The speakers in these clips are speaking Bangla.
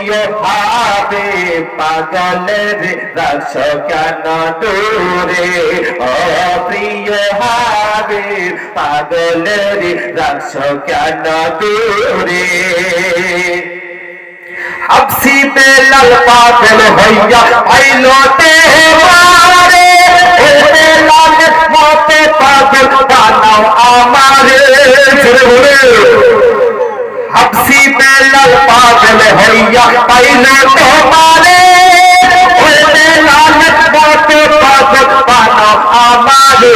প্রিয় হাবিব পাগলের রাখছো কেন দূরে ও প্রিয় হাবিব পাগলের রাখছো কেন দূরে হাবসি বেলাল পাগল হইয়া আইলো তেরে ও বেলাল মতে পাগল বানাও আমারে জোরে হাবসি বেলাল পাগল হইয়া আইলো তোমারে ও বেলাল মতে পাগল বানাও আমারে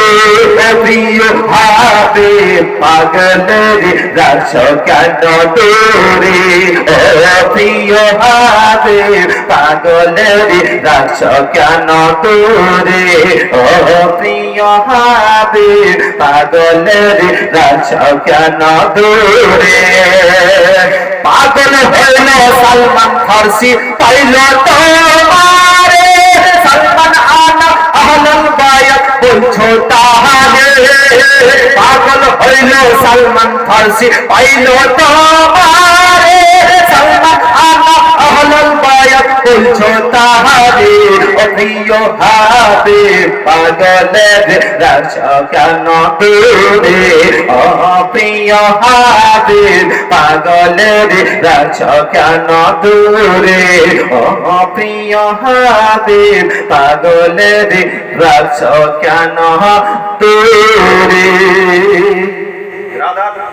প্রিয় হাবিব পাগলের রাখছো কেন দূরে ও প্রিয় হাবিব পাগলের রাখছো কেন দূরে ও প্রিয় হাবিব পাগলের রাখছো কেন দূরে পাগল হইল সালমান ফার্সি পাইল তোমারে সালমান আনা আহলাল বায়াত বলছো তাহারে পাগল হইল সালমান ফার্সি পাইল তোমারে সালমান আনা আহলাল বায়াত বলছো তাহারে ও প্রিয় হাবিব পাগলের রাখছো কেন দূরে ও প্রিয় হাবিব পাগলের রাখছো কেন দূরে ও প্রিয় হাবিব পাগলের রাখছো কেন দূরে